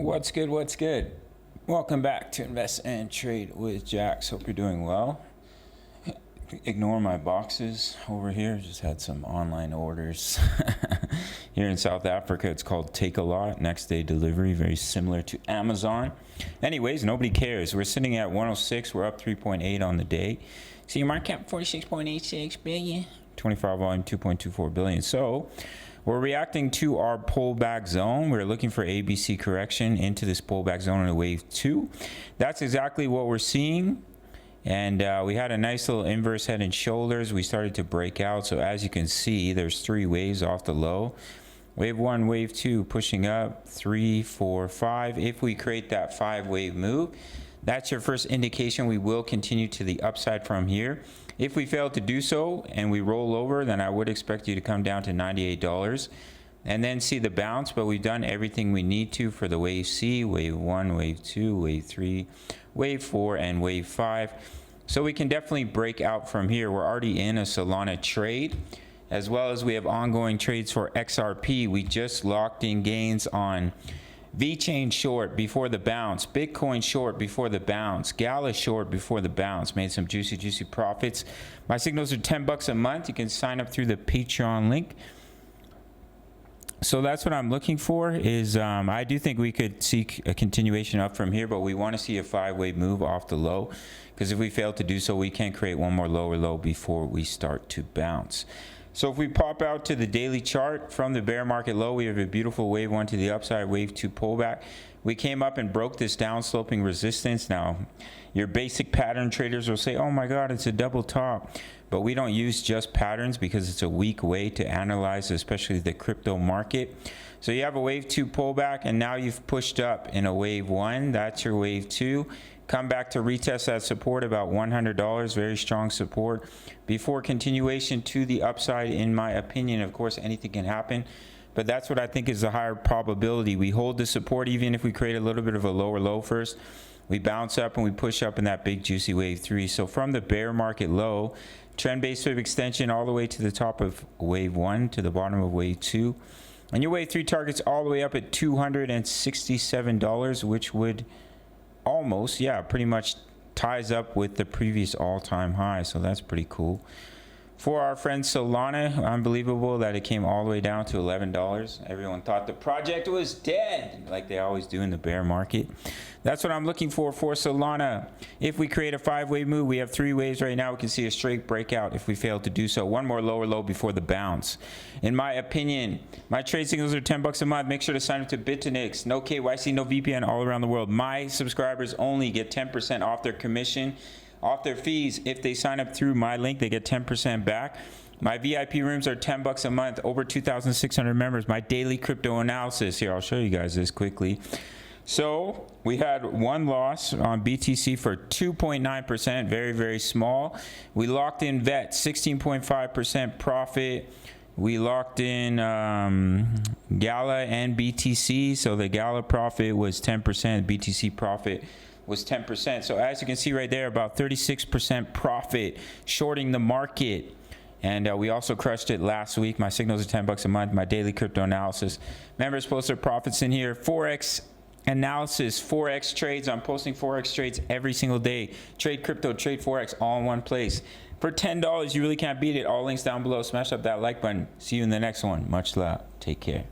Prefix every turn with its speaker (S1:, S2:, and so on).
S1: What's good? What's good? Welcome back to Invest and Trade with Jax. Hope you're doing well. Ignore my boxes over here. Just had some online orders. Here in South Africa, it's called Take a Lot, next day delivery, very similar to Amazon. Anyways, nobody cares. We're sitting at 106. We're up 3.8 on the day. See your market cap 46.86 billion. 25 volume 2.24 billion. So we're reacting to our pullback zone. We're looking for ABC correction into this pullback zone in a wave 2. That's exactly what we're seeing. And we had a nice little inverse head and shoulders. We started to break out. So as you can see, there's 3 waves off the low. Wave 1, wave 2 pushing up, 3, 4, 5. If we create that 5-wave move, that's your first indication we will continue to the upside from here. If we fail to do so and we roll over, then I would expect you to come down to $98 and then see the bounce. But we've done everything we need to for the wave C, wave 1, wave 2, wave 3, wave 4, and wave 5. So we can definitely break out from here. We're already in a Solana trade, as well as we have ongoing trades for XRP. We just locked in gains on VeChain short before the bounce, Bitcoin short before the bounce, Gala short before the bounce, made some juicy profits. My signals are $10 a month. You can sign up through the Patreon link. So that's what I'm looking for is I do think we could seek a continuation up from here, but we want to see a 5-wave move off the low, because if we fail to do so, we can create one more lower low before we start to bounce. So if we pop out to the daily chart from the bear market low, we have a beautiful wave 1 to the upside, wave 2 pullback. We came up and broke this down sloping resistance. Now, your basic pattern traders will say, oh my God, it's a double top. But we don't use just patterns because it's a weak way to analyze, especially the crypto market. So you have a wave 2 pullback, and now you've pushed up in a wave 1. That's your wave 2. Come back to retest that support about $100, very strong support before continuation to the upside, in my opinion. Of course, anything can happen, but that's what I think is the higher probability. We hold the support even if we create a little bit of a lower low first. We bounce up and we push up in that big juicy wave 3. So from the bear market low, trend-based wave extension all the way to the top of wave 1 to the bottom of wave 2. And your wave 3 targets all the way up at $267, which would almost, yeah, pretty much ties up with the previous all-time high. So that's pretty cool. For our friend Solana, unbelievable that it came all the way down to $11. Everyone thought the project was dead, like they always do in the bear market. That's what I'm looking for Solana. If we create a 5-wave move, we have 3 waves right now. We can see a straight breakout if we fail to do so. One more lower low before the bounce. In my opinion, my trade signals are $10 a month. Make sure to sign up to BITUNIX. No KYC, no VPN, all around the world. My subscribers only get 10% off their commission, off their fees. If they sign up through my link, they get 10% back. My VIP rooms are $10 a month, over 2,600 members. My daily crypto analysis here, I'll show you guys this quickly. So we had one loss on BTC for 2.9%, very small. We locked in VET, 16.5% profit. We locked in Gala and BTC, so the Gala profit was 10%, BTC profit was 10%. So as you can see right there, about 36% profit shorting the market. And we also crushed it last week. My signals are $10 a month. My daily crypto analysis. Members post their profits in here. Forex analysis, Forex trades. I'm posting Forex trades every single day. Trade crypto, trade Forex, all in one place. For $10, you really can't beat it. All links down below. Smash up that like button. See you in the next one. Much love. Take care.